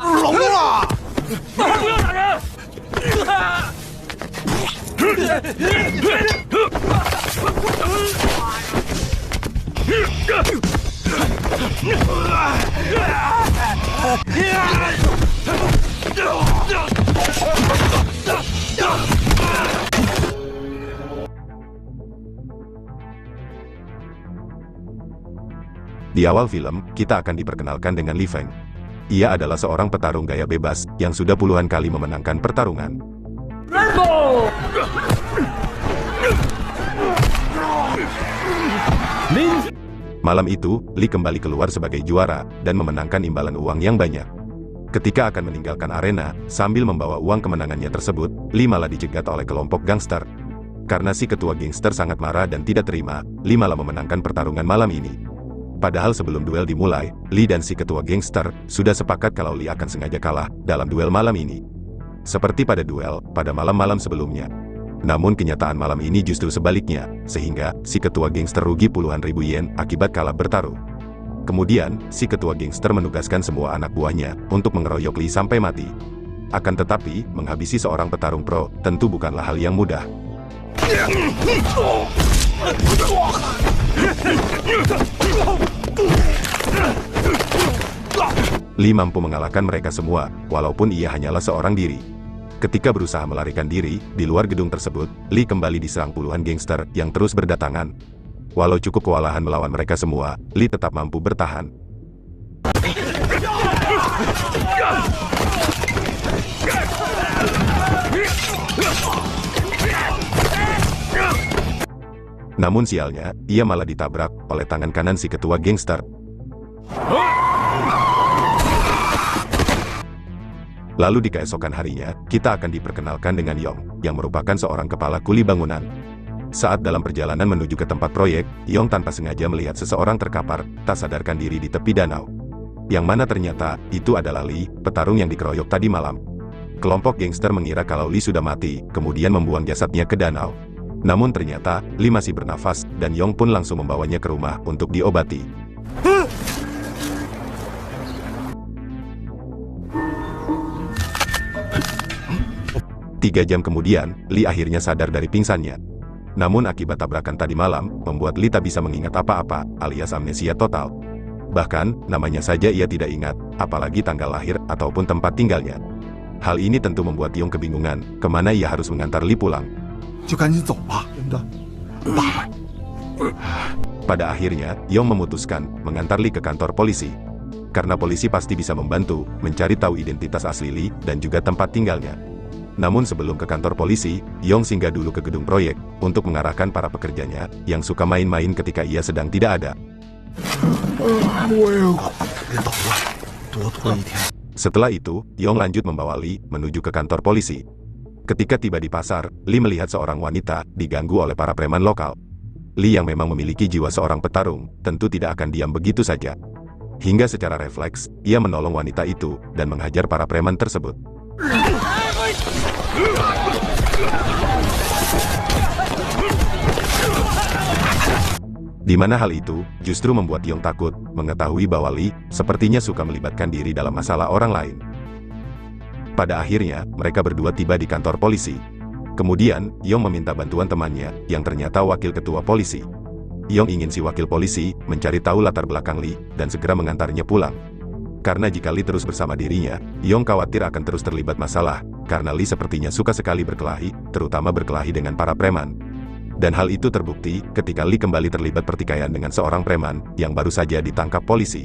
聋了！不要打人！Di awal film, kita akan diperkenalkan dengan Li Feng. Ia adalah seorang petarung gaya bebas yang sudah puluhan kali memenangkan pertarungan. Malam itu, Li kembali keluar sebagai juara dan memenangkan imbalan uang yang banyak. Ketika akan meninggalkan arena, sambil membawa uang kemenangannya tersebut, Li malah dicegat oleh kelompok gangster. Karena si ketua gangster sangat marah dan tidak terima, Li malah memenangkan pertarungan malam ini. Padahal sebelum duel dimulai, Li dan si ketua gangster sudah sepakat kalau Li akan sengaja kalah dalam duel malam ini. Seperti pada duel pada malam-malam sebelumnya. Namun kenyataan malam ini justru sebaliknya, sehingga si ketua gangster rugi puluhan ribu yen akibat kalah bertaruh. Kemudian, si ketua gangster menugaskan semua anak buahnya untuk mengeroyok Li sampai mati. Akan tetapi, menghabisi seorang petarung pro tentu bukanlah hal yang mudah. Li mampu mengalahkan mereka semua, walaupun ia hanyalah seorang diri. Ketika berusaha melarikan diri, di luar gedung tersebut, Li kembali diserang puluhan gangster yang terus berdatangan. Walau cukup kewalahan melawan mereka semua, Li tetap mampu bertahan. Namun sialnya, ia malah ditabrak oleh tangan kanan si ketua gangster. Lalu di keesokan harinya, kita akan diperkenalkan dengan Yong, yang merupakan seorang kepala kuli bangunan. Saat dalam perjalanan menuju ke tempat proyek, Yong tanpa sengaja melihat seseorang terkapar, tak sadarkan diri di tepi danau. Yang mana ternyata, itu adalah Li, petarung yang dikeroyok tadi malam. Kelompok gangster mengira kalau Li sudah mati, kemudian membuang jasadnya ke danau. Namun ternyata, Li masih bernafas, dan Yong pun langsung membawanya ke rumah untuk diobati. 3 jam kemudian, Li akhirnya sadar dari pingsannya. Namun akibat tabrakan tadi malam, membuat Li tak bisa mengingat apa-apa, alias amnesia total. Bahkan, namanya saja ia tidak ingat, apalagi tanggal lahir ataupun tempat tinggalnya. Hal ini tentu membuat Yong kebingungan, kemana ia harus mengantar Li pulang. Pada akhirnya, Yong memutuskan mengantar Li ke kantor polisi. Karena polisi pasti bisa membantu mencari tahu identitas asli Li dan juga tempat tinggalnya. Namun sebelum ke kantor polisi, Yong singgah dulu ke gedung proyek untuk mengarahkan para pekerjanya yang suka main-main ketika ia sedang tidak ada. Setelah itu, Yong lanjut membawa Li menuju ke kantor polisi. Ketika tiba di pasar, Li melihat seorang wanita diganggu oleh para preman lokal. Li yang memang memiliki jiwa seorang petarung, tentu tidak akan diam begitu saja. Hingga secara refleks, ia menolong wanita itu dan menghajar para preman tersebut. Di mana hal itu justru membuat Yong takut mengetahui bahwa Li sepertinya suka melibatkan diri dalam masalah orang lain. Pada akhirnya, mereka berdua tiba di kantor polisi. Kemudian, Yong meminta bantuan temannya yang ternyata wakil ketua polisi. Yong ingin si wakil polisi mencari tahu latar belakang Li dan segera mengantarnya pulang. Karena jika Li terus bersama dirinya, Yong khawatir akan terus terlibat masalah, karena Li sepertinya suka sekali berkelahi, terutama berkelahi dengan para preman. Dan hal itu terbukti ketika Li kembali terlibat pertikaian dengan seorang preman yang baru saja ditangkap polisi.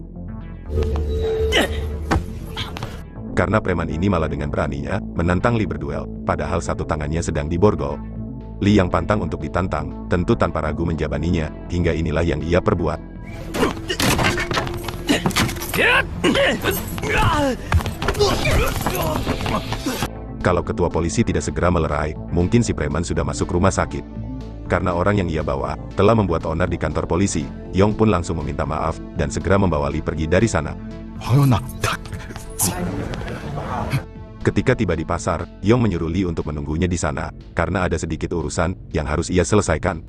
Karena preman ini malah dengan beraninya menantang Li berduel, padahal satu tangannya sedang diborgol. Li yang pantang untuk ditantang, tentu tanpa ragu menjabaninya, hingga inilah yang ia perbuat. Kalau ketua polisi tidak segera melerai, mungkin si preman sudah masuk rumah sakit. Karena orang yang ia bawa telah membuat onar di kantor polisi, Yong pun langsung meminta maaf dan segera membawa Li pergi dari sana. Ketika tiba di pasar, Yong menyuruh Li untuk menunggunya di sana, karena ada sedikit urusan yang harus ia selesaikan.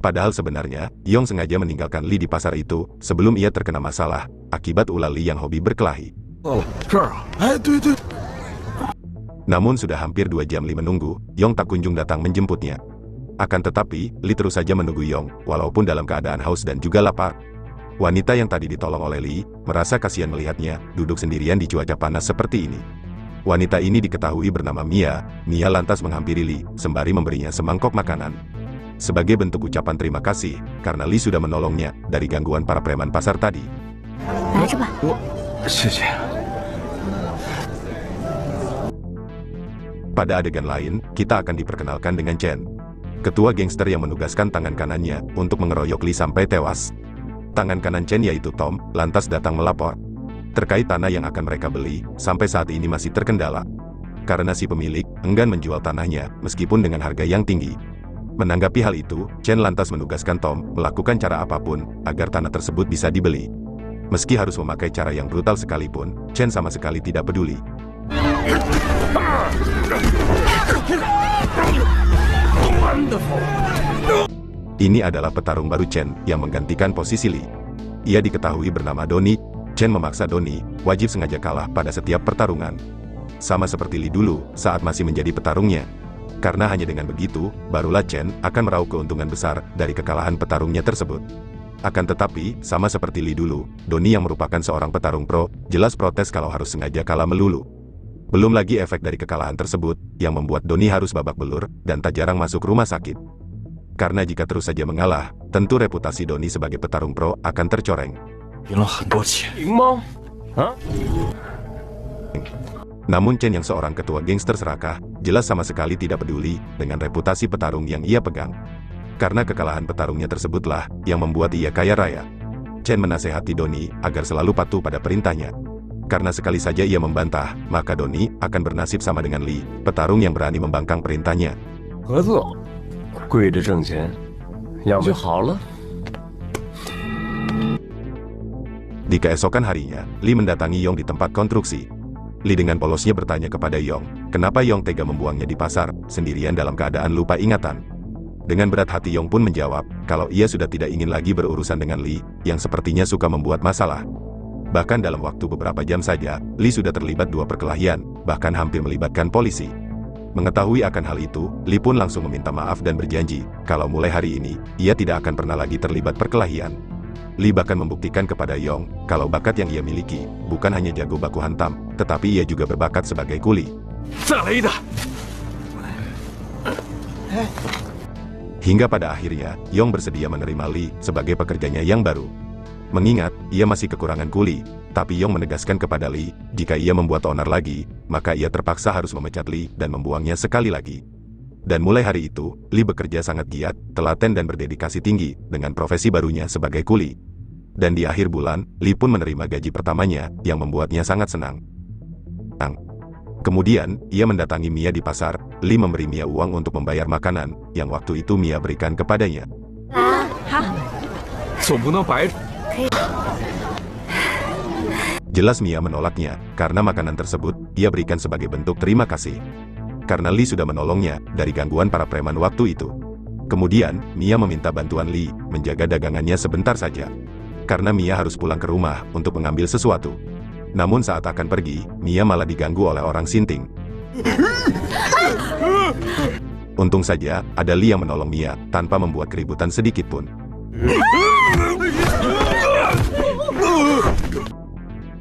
Padahal sebenarnya, Yong sengaja meninggalkan Li di pasar itu sebelum ia terkena masalah akibat ulah Li yang hobi berkelahi. 哦，这儿啊，哎，对对。 Namun sudah hampir 2 jam Li menunggu, Yong tak kunjung datang menjemputnya. Akan tetapi, Li terus saja menunggu Yong, walaupun dalam keadaan haus dan juga lapar. Wanita yang tadi ditolong oleh Li, merasa kasihan melihatnya, duduk sendirian di cuaca panas seperti ini. Wanita ini diketahui bernama Mia. Mia lantas menghampiri Li, sembari memberinya semangkok makanan. Sebagai bentuk ucapan terima kasih, karena Li sudah menolongnya dari gangguan para preman pasar tadi. 拿着吧。谢谢。 Pada adegan lain, kita akan diperkenalkan dengan Chen, ketua gangster yang menugaskan tangan kanannya untuk mengeroyok Li sampai tewas. Tangan kanan Chen yaitu Tom, lantas datang melapor terkait tanah yang akan mereka beli, sampai saat ini masih terkendala. Karena si pemilik enggan menjual tanahnya, meskipun dengan harga yang tinggi. Menanggapi hal itu, Chen lantas menugaskan Tom melakukan cara apapun agar tanah tersebut bisa dibeli. Meski harus memakai cara yang brutal sekalipun, Chen sama sekali tidak peduli. Ini adalah petarung baru Chen yang menggantikan posisi Li. Ia diketahui bernama Donnie. Chen memaksa Donnie wajib sengaja kalah pada setiap pertarungan. Sama seperti Li dulu saat masih menjadi petarungnya. Karena hanya dengan begitu, barulah Chen akan meraup keuntungan besar dari kekalahan petarungnya tersebut. Akan tetapi, sama seperti Li dulu, Donnie yang merupakan seorang petarung pro, jelas protes kalau harus sengaja kalah melulu. Belum lagi efek dari kekalahan tersebut, yang membuat Donnie harus babak belur, dan tak jarang masuk rumah sakit. Karena jika terus saja mengalah, tentu reputasi Donnie sebagai petarung pro akan tercoreng. 赢了很多钱。赢吗？啊？ Namun Chen yang seorang ketua gangster serakah, jelas sama sekali tidak peduli dengan reputasi petarung yang ia pegang. Karena kekalahan petarungnya tersebutlah yang membuat ia kaya raya. Chen menasehati Donnie agar selalu patuh pada perintahnya. Karena sekali saja ia membantah, maka Donnie akan bernasib sama dengan Li, petarung yang berani membangkang perintahnya. 合作，跪着挣钱，要不就好了。 Di keesokan harinya, Li mendatangi Yong di tempat konstruksi. Li dengan polosnya bertanya kepada Yong, kenapa Yong tega membuangnya di pasar, sendirian dalam keadaan lupa ingatan. Dengan berat hati Yong pun menjawab, kalau ia sudah tidak ingin lagi berurusan dengan Li, yang sepertinya suka membuat masalah. Bahkan dalam waktu beberapa jam saja, Li sudah terlibat 2 perkelahian, bahkan hampir melibatkan polisi. Mengetahui akan hal itu, Li pun langsung meminta maaf dan berjanji, kalau mulai hari ini, ia tidak akan pernah lagi terlibat perkelahian. Li bahkan membuktikan kepada Yong, kalau bakat yang ia miliki, bukan hanya jago baku hantam, tetapi ia juga berbakat sebagai kuli. Hingga pada akhirnya, Yong bersedia menerima Li sebagai pekerjanya yang baru. Mengingat, ia masih kekurangan kuli, tapi Yong menegaskan kepada Li, jika ia membuat onar lagi, maka ia terpaksa harus memecat Li dan membuangnya sekali lagi. Dan mulai hari itu, Li bekerja sangat giat, telaten dan berdedikasi tinggi dengan profesi barunya sebagai kuli. Dan di akhir bulan, Li pun menerima gaji pertamanya, yang membuatnya sangat senang. Kemudian, ia mendatangi Mia di pasar. Li memberi Mia uang untuk membayar makanan, yang waktu itu Mia berikan kepadanya. Jelas Mia menolaknya, karena makanan tersebut, ia berikan sebagai bentuk terima kasih. Karena Li sudah menolongnya dari gangguan para preman waktu itu. Kemudian, Mia meminta bantuan Li menjaga dagangannya sebentar saja. Karena Mia harus pulang ke rumah untuk mengambil sesuatu. Namun saat akan pergi, Mia malah diganggu oleh orang sinting. Untung saja, ada Li yang menolong Mia tanpa membuat keributan sedikit pun.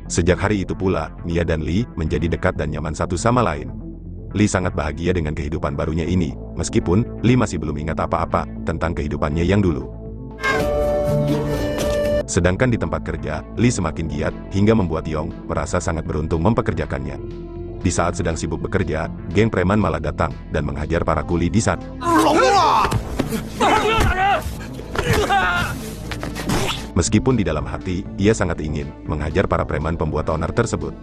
Sejak hari itu pula, Mia dan Li menjadi dekat dan nyaman satu sama lain. Li sangat bahagia dengan kehidupan barunya ini, meskipun Li masih belum ingat apa-apa tentang kehidupannya yang dulu. Sedangkan di tempat kerja, Li semakin giat hingga membuat Yong merasa sangat beruntung mempekerjakannya. Di saat sedang sibuk bekerja, geng preman malah datang dan menghajar para kuli di sana. Meskipun di dalam hati, ia sangat ingin menghajar para preman pembuat onar tersebut.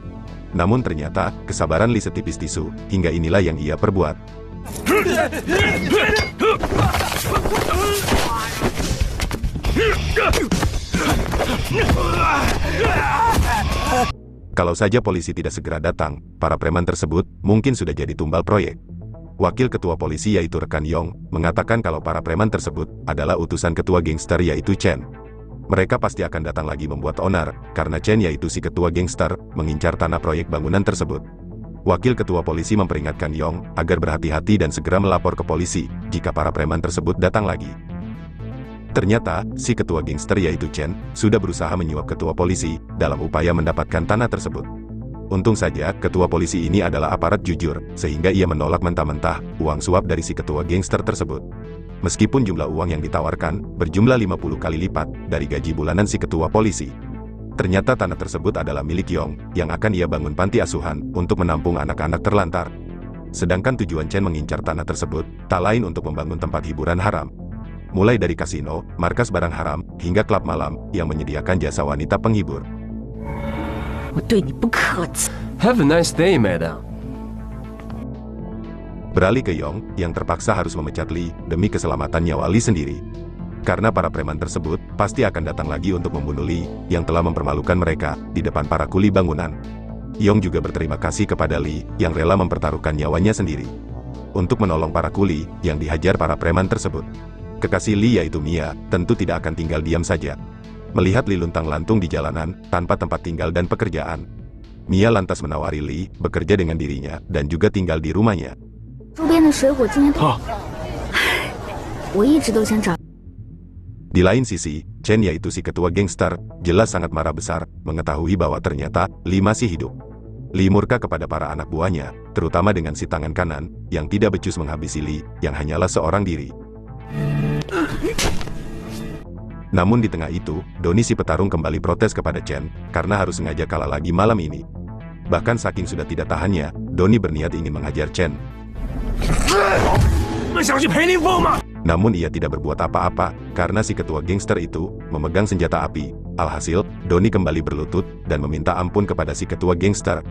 Namun ternyata, kesabaran Li setipis tisu, hingga inilah yang ia perbuat. Kalau saja polisi tidak segera datang, para preman tersebut mungkin sudah jadi tumbal proyek. Wakil ketua polisi yaitu rekan Yong, mengatakan kalau para preman tersebut adalah utusan ketua gangster yaitu Chen. Mereka pasti akan datang lagi membuat onar, karena Chen yaitu si ketua gangster, mengincar tanah proyek bangunan tersebut. Wakil ketua polisi memperingatkan Yong agar berhati-hati dan segera melapor ke polisi jika para preman tersebut datang lagi. Ternyata, si ketua gangster yaitu Chen sudah berusaha menyuap ketua polisi dalam upaya mendapatkan tanah tersebut. Untung saja ketua polisi ini adalah aparat jujur, sehingga ia menolak mentah-mentah uang suap dari si ketua gangster tersebut. Meskipun jumlah uang yang ditawarkan berjumlah 50 kali lipat dari gaji bulanan si ketua polisi. Ternyata tanah tersebut adalah milik Yong, yang akan ia bangun panti asuhan untuk menampung anak-anak terlantar. Sedangkan tujuan Chen mengincar tanah tersebut, tak lain untuk membangun tempat hiburan haram. Mulai dari kasino, markas barang haram, hingga klub malam yang menyediakan jasa wanita penghibur. Have a nice day, madam. Beralih ke Yong, yang terpaksa harus memecat Lee demi keselamatan nyawa Lee sendiri. Karena para preman tersebut pasti akan datang lagi untuk membunuh Lee yang telah mempermalukan mereka di depan para kuli bangunan. Yong juga berterima kasih kepada Lee yang rela mempertaruhkan nyawanya sendiri untuk menolong para kuli yang dihajar para preman tersebut. Kekasih Lee yaitu Mia tentu tidak akan tinggal diam saja. Melihat Lee luntang-lantung di jalanan tanpa tempat tinggal dan pekerjaan, Mia lantas menawari Lee bekerja dengan dirinya dan juga tinggal di rumahnya. Di lain sisi, Chen yaitu si ketua gangster, jelas sangat marah besar mengetahui bahwa ternyata Lee masih hidup. Lee murka kepada para anak buahnya, terutama dengan si tangan kanan, yang tidak becus menghabisi Lee, yang hanyalah seorang diri. Namun di tengah itu, Donnie si petarung kembali protes kepada Chen, karena harus sengaja kalah lagi malam ini. Bahkan saking sudah tidak tahannya, Donnie berniat ingin menghajar Chen. Namun ia tidak berbuat apa-apa, karena si ketua gangster itu memegang senjata api. Alhasil, Donnie kembali berlutut dan meminta ampun kepada si ketua gangster.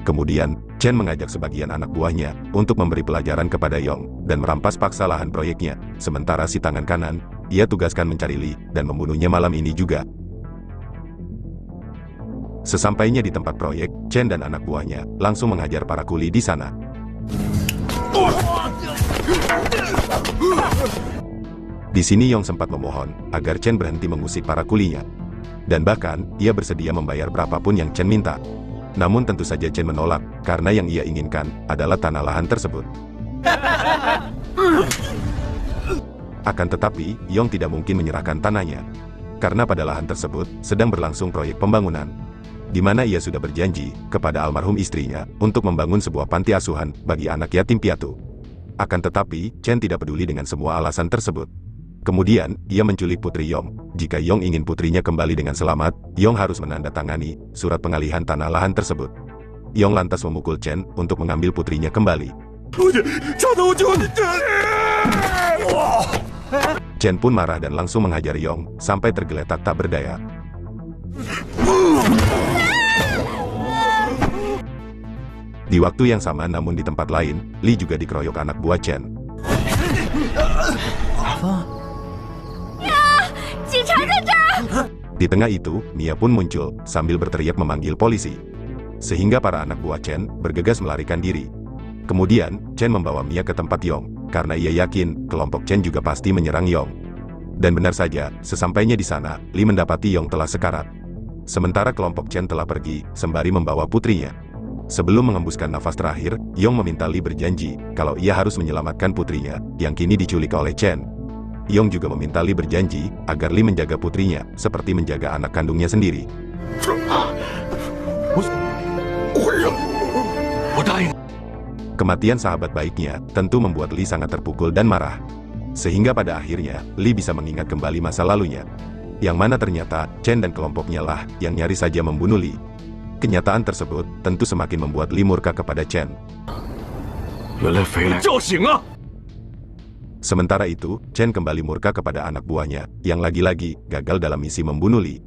Kemudian, Chen mengajak sebagian anak buahnya untuk memberi pelajaran kepada Yong dan merampas paksa lahan proyeknya. Sementara si tangan kanan, ia tugaskan mencari Lee dan membunuhnya malam ini juga. Sesampainya di tempat proyek, Chen dan anak buahnya langsung menghajar para kuli di sana. Di sini Yong sempat memohon agar Chen berhenti mengusik para kulinya. Dan bahkan, ia bersedia membayar berapapun yang Chen minta. Namun tentu saja Chen menolak, karena yang ia inginkan adalah tanah lahan tersebut. Akan tetapi, Yong tidak mungkin menyerahkan tanahnya. Karena pada lahan tersebut sedang berlangsung proyek pembangunan, di mana ia sudah berjanji kepada almarhum istrinya untuk membangun sebuah panti asuhan bagi anak yatim piatu. Akan tetapi, Chen tidak peduli dengan semua alasan tersebut. Kemudian, ia menculik putri Yong. Jika Yong ingin putrinya kembali dengan selamat, Yong harus menandatangani surat pengalihan tanah lahan tersebut. Yong lantas memukul Chen untuk mengambil putrinya kembali. Chen pun marah dan langsung menghajar Yong sampai tergeletak tak berdaya. Di waktu yang sama namun di tempat lain, Lee juga dikeroyok anak buah Chen. Di tengah itu, Mia pun muncul sambil berteriak memanggil polisi. Sehingga para anak buah Chen bergegas melarikan diri. Kemudian, Chen membawa Mia ke tempat Yong, karena ia yakin kelompok Chen juga pasti menyerang Yong. Dan benar saja, sesampainya di sana, Lee mendapati Yong telah sekarat. Sementara kelompok Chen telah pergi, sembari membawa putrinya. Sebelum mengembuskan nafas terakhir, Yong meminta Lee berjanji kalau ia harus menyelamatkan putrinya, yang kini diculik oleh Chen. Yong juga meminta Lee berjanji agar Lee menjaga putrinya, seperti menjaga anak kandungnya sendiri. Kematian sahabat baiknya tentu membuat Lee sangat terpukul dan marah. Sehingga pada akhirnya, Lee bisa mengingat kembali masa lalunya. Yang mana ternyata, Chen dan kelompoknya lah yang nyaris saja membunuh Lee. Kenyataan tersebut tentu semakin membuat Lee murka kepada Chen. Sementara itu, Chen kembali murka kepada anak buahnya, yang lagi-lagi gagal dalam misi membunuh Lee.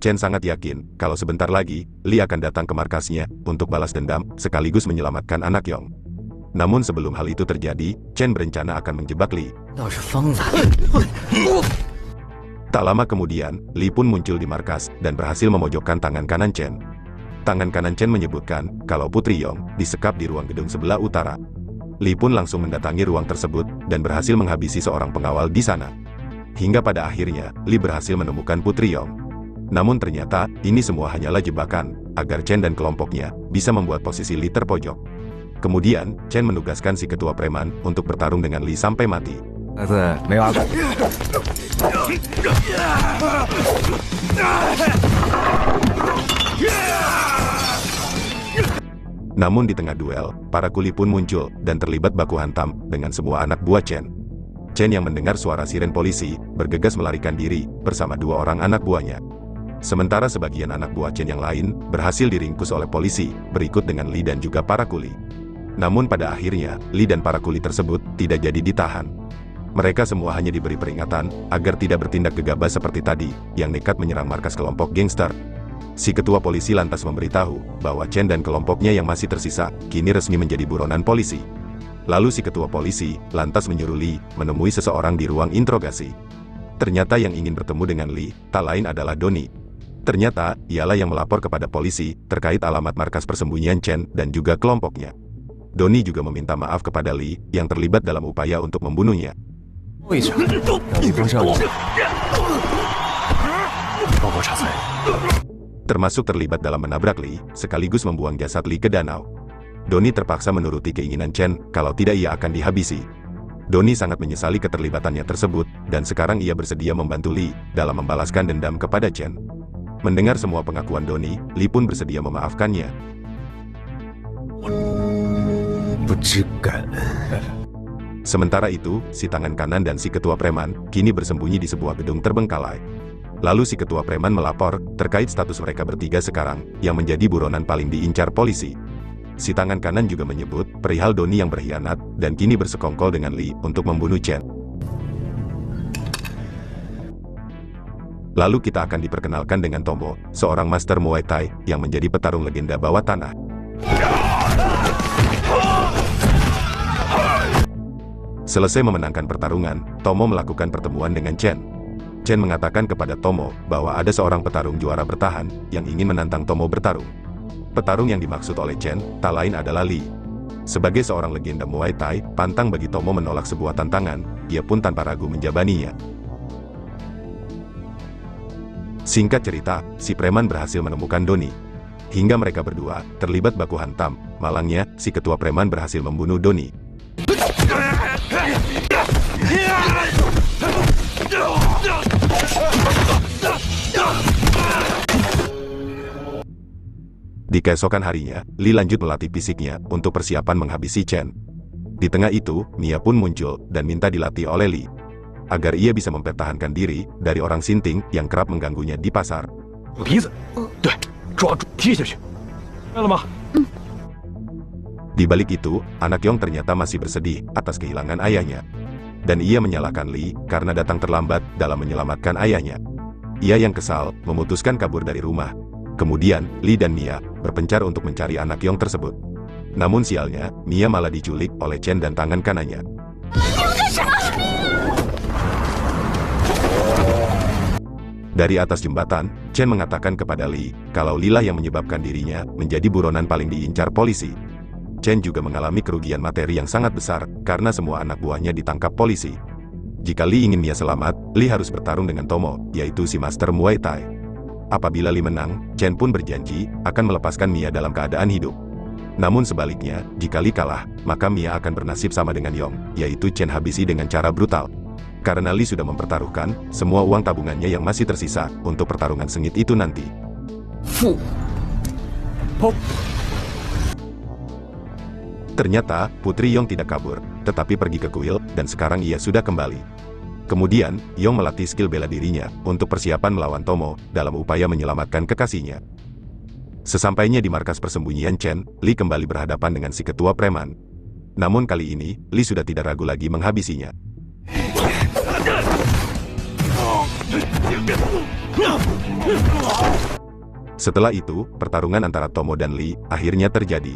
Chen sangat yakin kalau sebentar lagi, Lee akan datang ke markasnya untuk balas dendam sekaligus menyelamatkan anak Yong. Namun sebelum hal itu terjadi, Chen berencana akan menjebak Lee. Tak lama kemudian, Lee pun muncul di markas dan berhasil memojokkan tangan kanan Chen. Tangan kanan Chen menyebutkan kalau putri Yong disekap di ruang gedung sebelah utara. Li pun langsung mendatangi ruang tersebut dan berhasil menghabisi seorang pengawal di sana. Hingga pada akhirnya, Li berhasil menemukan Putri Yong. Namun ternyata, ini semua hanyalah jebakan, agar Chen dan kelompoknya bisa membuat posisi Li terpojok. Kemudian, Chen menugaskan si ketua preman untuk bertarung dengan Li sampai mati. Namun di tengah duel, para kuli pun muncul dan terlibat baku hantam dengan semua anak buah Chen. Chen yang mendengar suara siren polisi, bergegas melarikan diri bersama dua orang anak buahnya. Sementara sebagian anak buah Chen yang lain berhasil diringkus oleh polisi, berikut dengan Li dan juga para kuli. Namun pada akhirnya, Li dan para kuli tersebut tidak jadi ditahan. Mereka semua hanya diberi peringatan agar tidak bertindak gegabah seperti tadi, yang nekat menyerang markas kelompok gangster. Si ketua polisi lantas memberitahu bahwa Chen dan kelompoknya yang masih tersisa kini resmi menjadi buronan polisi. Lalu si ketua polisi lantas menyuruh Li menemui seseorang di ruang interogasi. Ternyata yang ingin bertemu dengan Li tak lain adalah Donnie. Ternyata ialah yang melapor kepada polisi terkait alamat markas persembunyian Chen dan juga kelompoknya. Donnie juga meminta maaf kepada Li yang terlibat dalam upaya untuk membunuhnya. Termasuk terlibat dalam menabrak Li, sekaligus membuang jasad Li ke danau. Donnie terpaksa menuruti keinginan Chen, kalau tidak ia akan dihabisi. Donnie sangat menyesali keterlibatannya tersebut, dan sekarang ia bersedia membantu Li dalam membalaskan dendam kepada Chen. Mendengar semua pengakuan Donnie, Li pun bersedia memaafkannya. Sementara itu, si tangan kanan dan si ketua preman kini bersembunyi di sebuah gedung terbengkalai. Lalu si ketua preman melapor terkait status mereka bertiga sekarang yang menjadi buronan paling diincar polisi. Si tangan kanan juga menyebut perihal Donnie yang berkhianat dan kini bersekongkol dengan Li untuk membunuh Chen. Lalu kita akan diperkenalkan dengan Tomo, seorang master Muay Thai yang menjadi petarung legenda bawah tanah. Selesai memenangkan pertarungan, Tomo melakukan pertemuan dengan Chen. Chen mengatakan kepada Tomo bahwa ada seorang petarung juara bertahan yang ingin menantang Tomo bertarung. Petarung yang dimaksud oleh Chen tak lain adalah Li. Sebagai seorang legenda Muay Thai, pantang bagi Tomo menolak sebuah tantangan, ia pun tanpa ragu menjabaninya. Singkat cerita, si preman berhasil menemukan Donnie. Hingga mereka berdua terlibat baku hantam, malangnya si ketua preman berhasil membunuh Donnie. Di keesokan harinya, Li lanjut melatih fisiknya untuk persiapan menghabisi Chen. Di tengah itu, Mia pun muncul dan minta dilatih oleh Li, agar ia bisa mempertahankan diri dari orang sinting yang kerap mengganggunya di pasar. Di balik itu, anak Yong ternyata masih bersedih atas kehilangan ayahnya. Dan ia menyalahkan Li karena datang terlambat dalam menyelamatkan ayahnya. Ia yang kesal, memutuskan kabur dari rumah. Kemudian, Li dan Mia berpencar untuk mencari anak Yong tersebut. Namun sialnya, Mia malah diculik oleh Chen dan tangan kanannya. Dari atas jembatan, Chen mengatakan kepada Li kalau Lilah yang menyebabkan dirinya menjadi buronan paling diincar polisi. Chen juga mengalami kerugian materi yang sangat besar karena semua anak buahnya ditangkap polisi. Jika Li ingin Mia selamat, Li harus bertarung dengan Tomo, yaitu si master Muay Thai. Apabila Li menang, Chen pun berjanji akan melepaskan Mia dalam keadaan hidup. Namun sebaliknya, jika Li kalah, maka Mia akan bernasib sama dengan Yong, yaitu Chen habisi dengan cara brutal. Karena Li sudah mempertaruhkan semua uang tabungannya yang masih tersisa untuk pertarungan sengit itu nanti. Ternyata, Putri Yong tidak kabur, tetapi pergi ke kuil, dan sekarang ia sudah kembali. Kemudian, Yong melatih skill bela dirinya untuk persiapan melawan Tomo dalam upaya menyelamatkan kekasihnya. Sesampainya di markas persembunyian Chen, Li kembali berhadapan dengan si ketua preman. Namun kali ini, Li sudah tidak ragu lagi menghabisinya. Setelah itu, pertarungan antara Tomo dan Li akhirnya terjadi.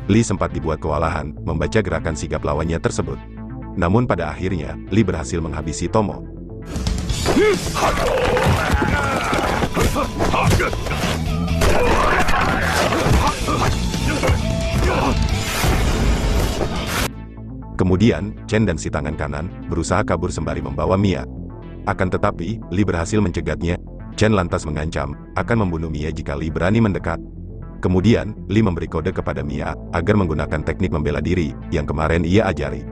Li sempat dibuat kewalahan membaca gerakan sigap lawannya tersebut. Namun pada akhirnya, Lee berhasil menghabisi Tomo. Kemudian, Chen dan si tangan kanan berusaha kabur sembari membawa Mia. Akan tetapi, Lee berhasil mencegahnya. Chen lantas mengancam akan membunuh Mia jika Lee berani mendekat. Kemudian, Lee memberi kode kepada Mia agar menggunakan teknik membela diri yang kemarin ia ajari,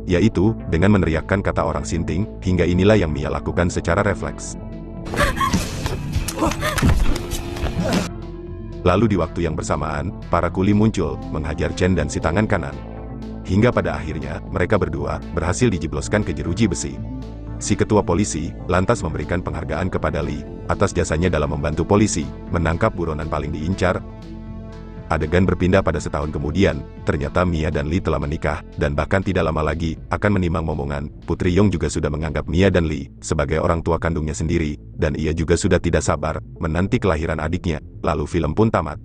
yaitu dengan meneriakkan kata orang Sinting, hingga inilah yang Mia lakukan secara refleks. Lalu di waktu yang bersamaan, para kuli muncul, menghajar Chen dan si tangan kanan. Hingga pada akhirnya, mereka berdua berhasil dijebloskan ke jeruji besi. Si ketua polisi lantas memberikan penghargaan kepada Lee atas jasanya dalam membantu polisi menangkap buronan paling diincar. Adegan berpindah pada setahun kemudian, ternyata Mia dan Lee telah menikah, dan bahkan tidak lama lagi akan menimang momongan. Putri Yong juga sudah menganggap Mia dan Lee sebagai orang tua kandungnya sendiri, dan ia juga sudah tidak sabar menanti kelahiran adiknya. Lalu film pun tamat.